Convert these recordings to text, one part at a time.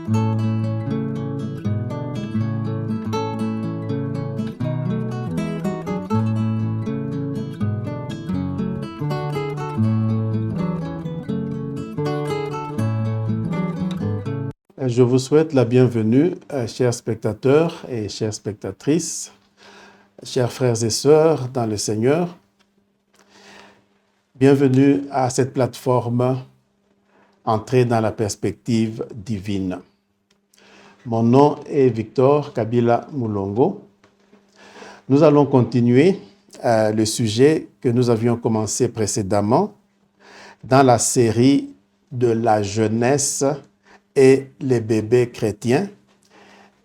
Je vous souhaite la bienvenue, chers spectateurs et chères spectatrices, chers frères et sœurs dans le Seigneur. Bienvenue à cette plateforme Entrée dans la perspective divine. Mon nom est Victor Kabila Mulongo. Nous allons continuer le sujet que nous avions commencé précédemment dans la série de la jeunesse et les bébés chrétiens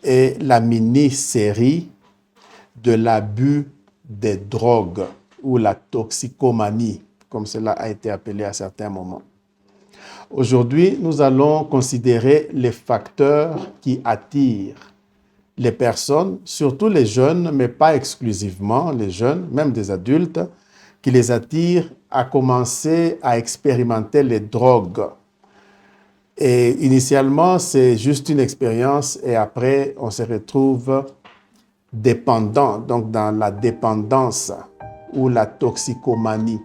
et la mini-série de l'abus des drogues ou la toxicomanie, comme cela a été appelé à certains moments. Aujourd'hui, nous allons considérer les facteurs qui attirent les personnes, surtout les jeunes, mais pas exclusivement les jeunes, même des adultes, qui les attirent à commencer à expérimenter les drogues. Et initialement, c'est juste une expérience et après, on se retrouve dépendant, donc dans la dépendance ou la toxicomanie.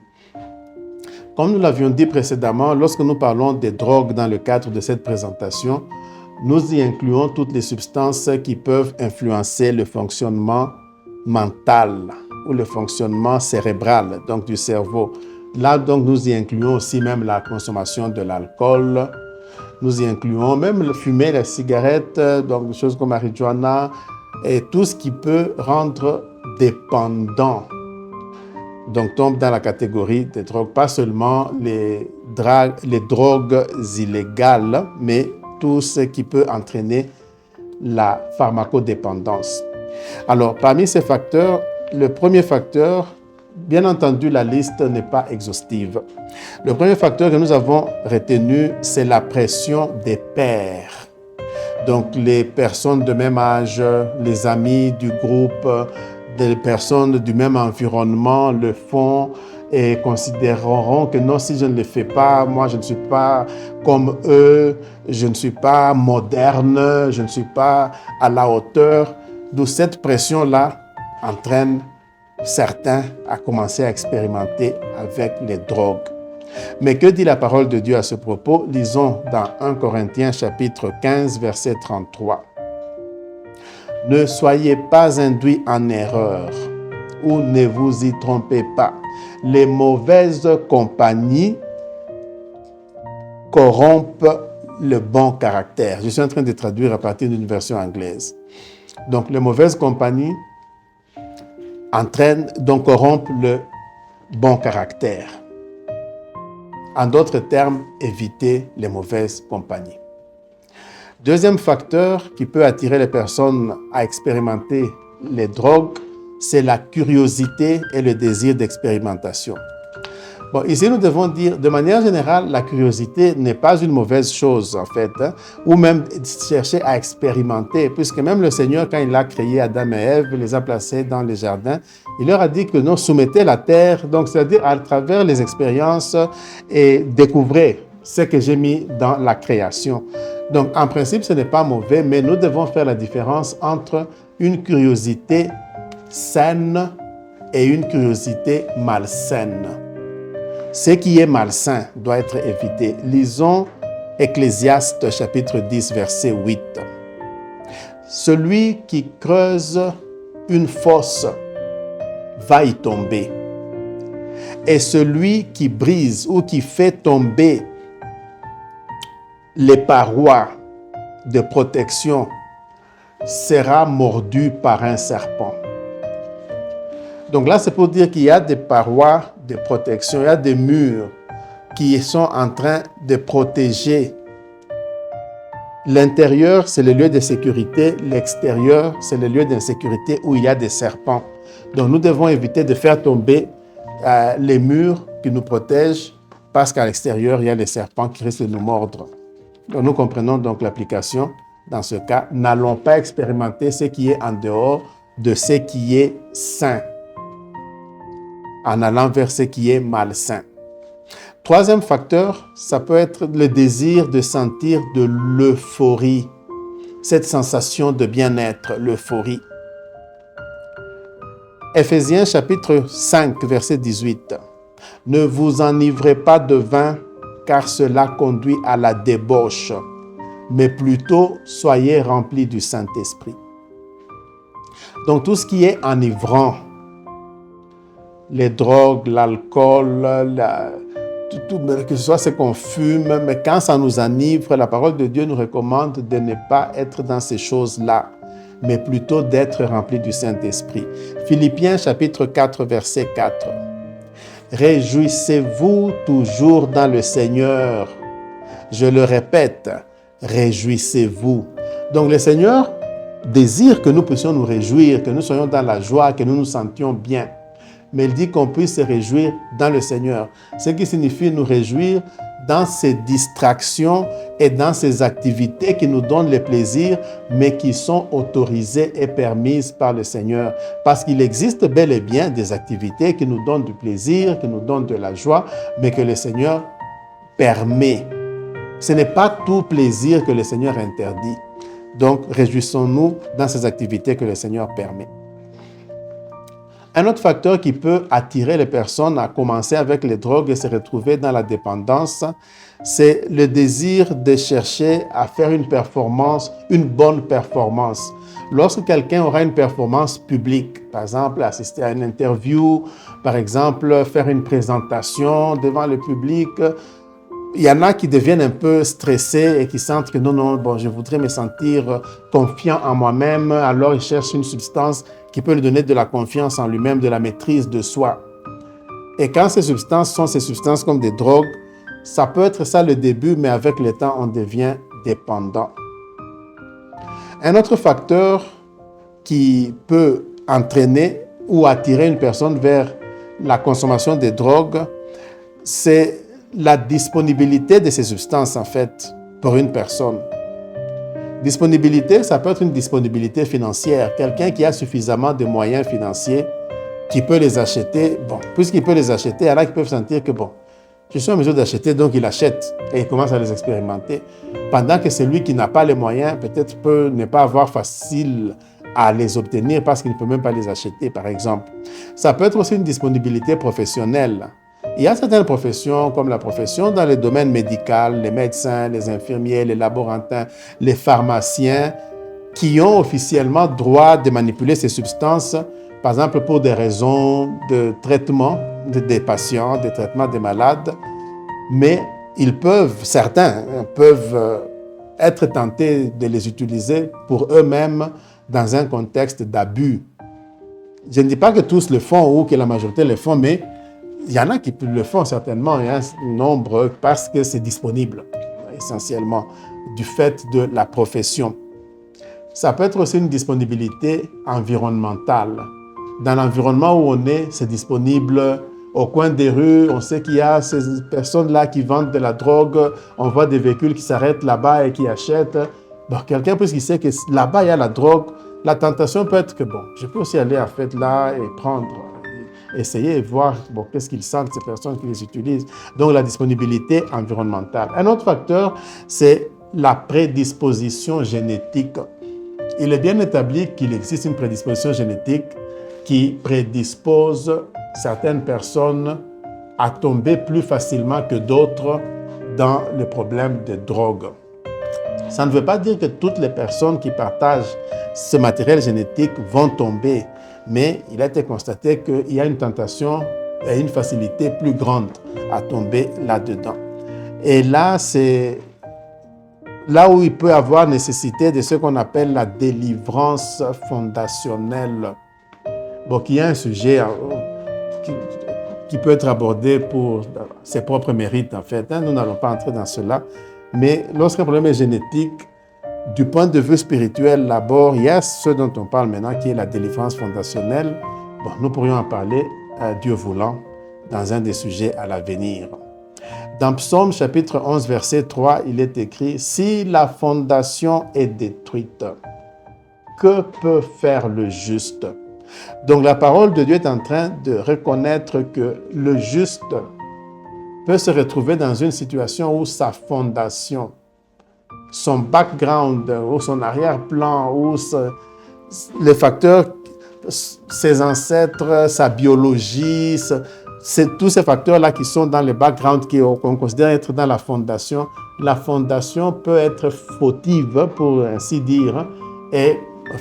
Comme nous l'avions dit précédemment, lorsque nous parlons des drogues dans le cadre de cette présentation, nous y incluons toutes les substances qui peuvent influencer le fonctionnement mental ou le fonctionnement cérébral, donc du cerveau. Là, donc, nous y incluons aussi même la consommation de l'alcool. Nous y incluons même le fumer, la cigarette, donc des choses comme marijuana et tout ce qui peut rendre dépendant. Donc tombe dans la catégorie des drogues, pas seulement les drogues illégales, mais tout ce qui peut entraîner la pharmacodépendance. Alors, parmi ces facteurs, le premier facteur, bien entendu, la liste n'est pas exhaustive. Le premier facteur que nous avons retenu, c'est la pression des pairs. Donc, les personnes de même âge, les amis du groupe, des personnes du même environnement le font et considéreront que non, si je ne le fais pas, moi, je ne suis pas comme eux, je ne suis pas moderne, je ne suis pas à la hauteur. D'où cette pression-là entraîne certains à commencer à expérimenter avec les drogues. Mais que dit la parole de Dieu à ce propos? Lisons dans 1 Corinthiens chapitre 15, verset 33. « Ne soyez pas induits en erreur ou ne vous y trompez pas. Les mauvaises compagnies corrompent le bon caractère. » Je suis en train de traduire à partir d'une version anglaise. Donc, les mauvaises compagnies corrompent le bon caractère. En d'autres termes, éviter les mauvaises compagnies. Deuxième facteur qui peut attirer les personnes à expérimenter les drogues, c'est la curiosité et le désir d'expérimentation. Bon, ici, nous devons dire, de manière générale, la curiosité n'est pas une mauvaise chose, en fait, ou même chercher à expérimenter, puisque même le Seigneur, quand il a créé Adam et Ève, les a placés dans les jardins, il leur a dit que non, soumettez la terre, donc c'est-à-dire à travers les expériences et découvrez ce que j'ai mis dans la création. Donc, en principe, ce n'est pas mauvais, mais nous devons faire la différence entre une curiosité saine et une curiosité malsaine. Ce qui est malsain doit être évité. Lisons Ecclésiaste chapitre 10, verset 8. Celui qui creuse une fosse va y tomber. Et celui qui brise ou qui fait tomber les parois de protection sera mordu par un serpent. Donc là, c'est pour dire qu'il y a des parois de protection, il y a des murs qui sont en train de protéger. L'intérieur, c'est le lieu de sécurité. L'extérieur, c'est le lieu d'insécurité où il y a des serpents. Donc nous devons éviter de faire tomber les murs qui nous protègent parce qu'à l'extérieur, il y a les serpents qui risquent de nous mordre. Donc nous comprenons donc l'application. Dans ce cas, n'allons pas expérimenter ce qui est en dehors de ce qui est sain, en allant vers ce qui est malsain. Troisième facteur, ça peut être le désir de sentir de l'euphorie cette sensation de bien-être, l'euphorie. Éphésiens chapitre 5, verset 18. Ne vous enivrez pas de vin, car cela conduit à la débauche, mais plutôt soyez remplis du Saint-Esprit. Donc tout ce qui est enivrant, les drogues, l'alcool, que ce soit ce qu'on fume, mais quand ça nous enivre, la parole de Dieu nous recommande de ne pas être dans ces choses-là, mais plutôt d'être remplis du Saint-Esprit. Philippiens chapitre 4, verset 4. Réjouissez-vous toujours dans le Seigneur. Je le répète, réjouissez-vous. Donc le Seigneur désire que nous puissions nous réjouir, que nous soyons dans la joie, que nous nous sentions bien. Mais il dit qu'on puisse se réjouir dans le Seigneur. Ce qui signifie nous réjouir dans ces distractions et dans ces activités qui nous donnent le plaisir, mais qui sont autorisées et permises par le Seigneur. Parce qu'il existe bel et bien des activités qui nous donnent du plaisir, qui nous donnent de la joie, mais que le Seigneur permet. Ce n'est pas tout plaisir que le Seigneur interdit. Donc, réjouissons-nous dans ces activités que le Seigneur permet. Un autre facteur qui peut attirer les personnes à commencer avec les drogues et se retrouver dans la dépendance, c'est le désir de chercher à faire une performance, une bonne performance. Lorsque quelqu'un aura une performance publique, par exemple assister à une interview, par exemple faire une présentation devant le public, il y en a qui deviennent un peu stressés et qui sentent que non, je voudrais me sentir confiant en moi-même. Alors, ils cherchent une substance qui peut lui donner de la confiance en lui-même, de la maîtrise de soi. Et quand ces substances sont ces substances comme des drogues, ça peut être ça le début, mais avec le temps, on devient dépendant. Un autre facteur qui peut entraîner ou attirer une personne vers la consommation des drogues, c'est la disponibilité de ces substances, en fait, pour une personne. Disponibilité, ça peut être une disponibilité financière. Quelqu'un qui a suffisamment de moyens financiers, qui peut les acheter. Bon, puisqu'il peut les acheter, il y en a qui peuvent sentir que, je suis en mesure d'acheter, donc il achète et il commence à les expérimenter. Pendant que celui qui n'a pas les moyens, peut-être peut ne pas avoir facile à les obtenir parce qu'il ne peut même pas les acheter, par exemple. Ça peut être aussi une disponibilité professionnelle. Il y a certaines professions, comme la profession dans le domaine médical, les médecins, les infirmiers, les laborantins, les pharmaciens, qui ont officiellement droit de manipuler ces substances, par exemple pour des raisons de traitement des patients, de traitement des malades. Mais certains peuvent être tentés de les utiliser pour eux-mêmes dans un contexte d'abus. Je ne dis pas que tous le font ou que la majorité le font, mais il y en a qui le font certainement, il y a un nombre parce que c'est disponible, essentiellement, du fait de la profession. Ça peut être aussi une disponibilité environnementale. Dans l'environnement où on est, c'est disponible au coin des rues. On sait qu'il y a ces personnes-là qui vendent de la drogue. On voit des véhicules qui s'arrêtent là-bas et qui achètent. Quelqu'un, puisqu'il sait que là-bas, il y a la drogue, la tentation peut être que, je peux aussi aller à fête là et prendre, essayer et voir qu'est-ce qu'ils sentent, ces personnes qui les utilisent. Donc, la disponibilité environnementale. Un autre facteur, c'est la prédisposition génétique. Il est bien établi qu'il existe une prédisposition génétique qui prédispose certaines personnes à tomber plus facilement que d'autres dans le problème des drogues. Ça ne veut pas dire que toutes les personnes qui partagent ce matériel génétique vont tomber, mais il a été constaté qu'il y a une tentation et une facilité plus grande à tomber là-dedans. Et là, c'est là où il peut y avoir nécessité de ce qu'on appelle la délivrance fondationnelle. Qui est un sujet qui peut être abordé pour ses propres mérites, en fait. Nous n'allons pas entrer dans cela. Mais lorsqu'un problème est génétique, du point de vue spirituel, d'abord, il y a ce dont on parle maintenant, qui est la délivrance fondationnelle. Nous pourrions en parler, Dieu voulant, dans un des sujets à l'avenir. Dans Psaume chapitre 11, verset 3, il est écrit « Si la fondation est détruite, que peut faire le juste ?» Donc la parole de Dieu est en train de reconnaître que le juste peut se retrouver dans une situation où sa fondation, son background ou son arrière-plan ou les facteurs, ses ancêtres, sa biologie, c'est tous ces facteurs-là qui sont dans le background qu'on considère être dans la fondation. La fondation peut être fautive, pour ainsi dire, et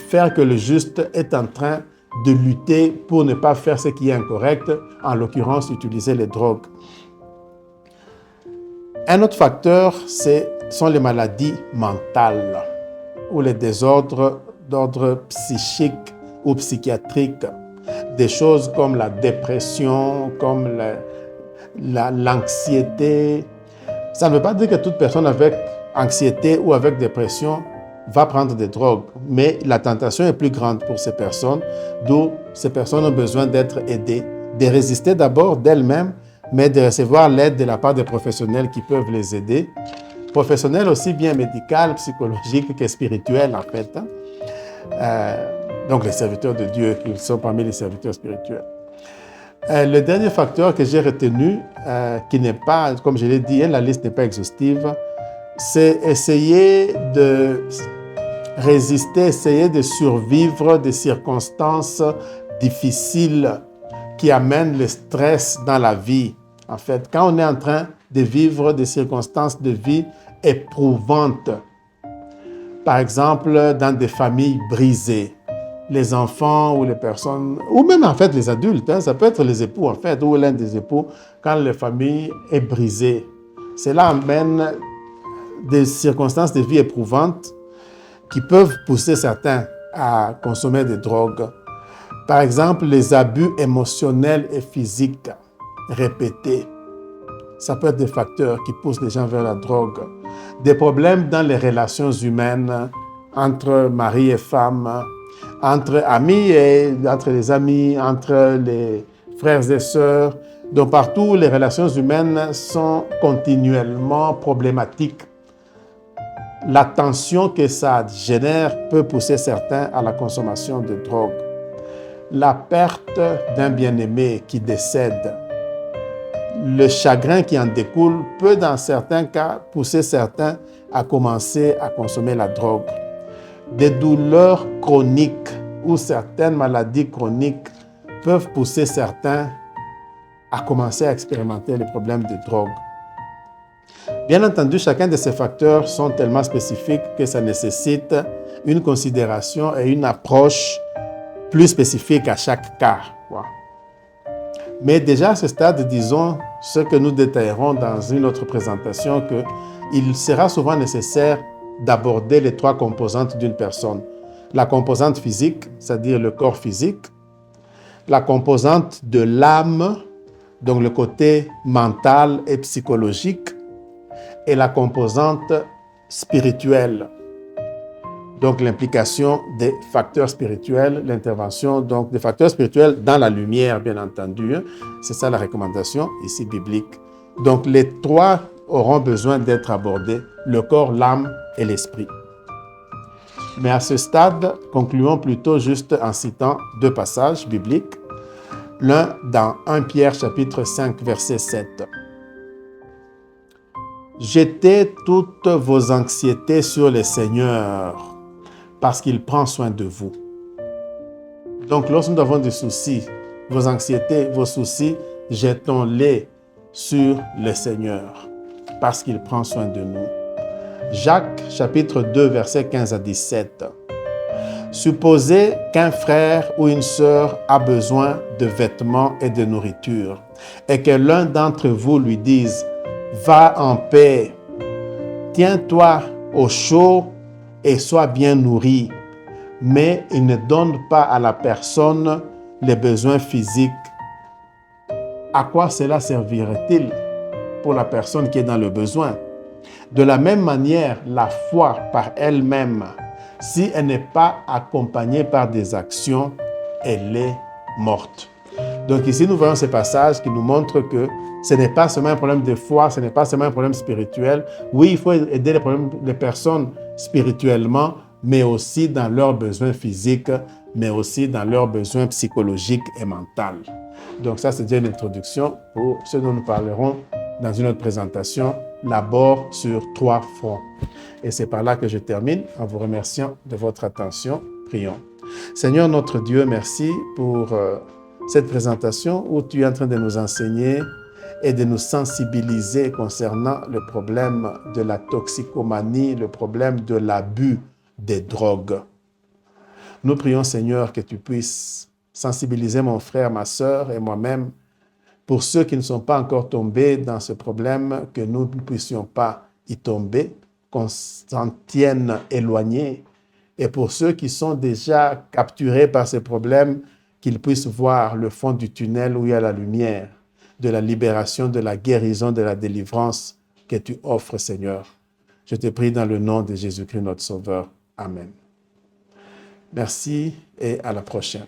faire que le juste est en train de lutter pour ne pas faire ce qui est incorrect, en l'occurrence utiliser les drogues. Un autre facteur, sont les maladies mentales ou les désordres d'ordre psychique ou psychiatrique. Des choses comme la dépression, comme l'anxiété. Ça ne veut pas dire que toute personne avec anxiété ou avec dépression va prendre des drogues, mais la tentation est plus grande pour ces personnes, d'où ces personnes ont besoin d'être aidées, de résister d'abord d'elles-mêmes, mais de recevoir l'aide de la part des professionnels qui peuvent les aider. Professionnels aussi bien médicaux, psychologiques que spirituels en fait. Donc les serviteurs de Dieu qui sont parmi les serviteurs spirituels. Le dernier facteur que j'ai retenu, qui n'est pas, comme je l'ai dit, la liste n'est pas exhaustive, c'est essayer de résister, essayer de survivre des circonstances difficiles qui amènent le stress dans la vie. En fait, quand on est en train de vivre des circonstances de vie éprouvantes, par exemple dans des familles brisées, les enfants ou les personnes, ou même en fait les adultes, ça peut être les époux en fait, ou l'un des époux, quand la famille est brisée. Cela amène des circonstances de vie éprouvantes qui peuvent pousser certains à consommer des drogues. Par exemple, les abus émotionnels et physiques répétés. Ça peut être des facteurs qui poussent les gens vers la drogue. Des problèmes dans les relations humaines entre mari et femme, entre amis et entre les amis, entre les frères et sœurs. Donc partout, les relations humaines sont continuellement problématiques. La tension que ça génère peut pousser certains à la consommation de drogue. La perte d'un bien-aimé qui décède, le chagrin qui en découle peut dans certains cas pousser certains à commencer à consommer la drogue. Des douleurs chroniques ou certaines maladies chroniques peuvent pousser certains à commencer à expérimenter les problèmes de drogue. Bien entendu, chacun de ces facteurs sont tellement spécifiques que ça nécessite une considération et une approche plus spécifique à chaque cas. Mais déjà à ce stade, disons ce que nous détaillerons dans une autre présentation, qu'il sera souvent nécessaire d'aborder les trois composantes d'une personne. La composante physique, c'est-à-dire le corps physique, la composante de l'âme, donc le côté mental et psychologique, et la composante spirituelle, donc l'implication des facteurs spirituels, l'intervention donc des facteurs spirituels dans la lumière, bien entendu. C'est ça la recommandation ici biblique. Donc les trois auront besoin d'être abordés, le corps, l'âme et l'esprit. Mais à ce stade, concluons plutôt juste en citant deux passages bibliques. L'un dans 1 Pierre chapitre 5 verset 7. Jetez toutes vos anxiétés sur le Seigneur, parce qu'il prend soin de vous. Donc, lorsque nous avons des soucis, vos anxiétés, vos soucis, jetons-les sur le Seigneur, parce qu'il prend soin de nous. Jacques, chapitre 2, versets 15 à 17. Supposez qu'un frère ou une sœur a besoin de vêtements et de nourriture, et que l'un d'entre vous lui dise « Va en paix, tiens-toi au chaud et sois bien nourri », mais il ne donne pas à la personne les besoins physiques. À quoi cela servirait-il pour la personne qui est dans le besoin? De la même manière, la foi par elle-même, si elle n'est pas accompagnée par des actions, elle est morte. Donc ici, nous voyons ce passage qui nous montre que ce n'est pas seulement un problème de foi, ce n'est pas seulement un problème spirituel. Oui, il faut aider les personnes spirituellement, mais aussi dans leurs besoins physiques, mais aussi dans leurs besoins psychologiques et mentaux. Donc ça, c'est déjà une introduction pour ce dont nous parlerons dans une autre présentation l'aborde sur 3 fronts. Et c'est par là que je termine en vous remerciant de votre attention. Prions. Seigneur notre Dieu, merci pour cette présentation où tu es en train de nous enseigner et de nous sensibiliser concernant le problème de la toxicomanie, le problème de l'abus des drogues. Nous prions, Seigneur, que tu puisses sensibiliser mon frère, ma sœur et moi-même pour ceux qui ne sont pas encore tombés dans ce problème, que nous ne puissions pas y tomber, qu'on s'en tienne éloignés. Et pour ceux qui sont déjà capturés par ces problèmes, qu'ils puissent voir le fond du tunnel où il y a la lumière, de la libération, de la guérison, de la délivrance que tu offres, Seigneur. Je te prie dans le nom de Jésus-Christ, notre Sauveur. Amen. Merci et à la prochaine.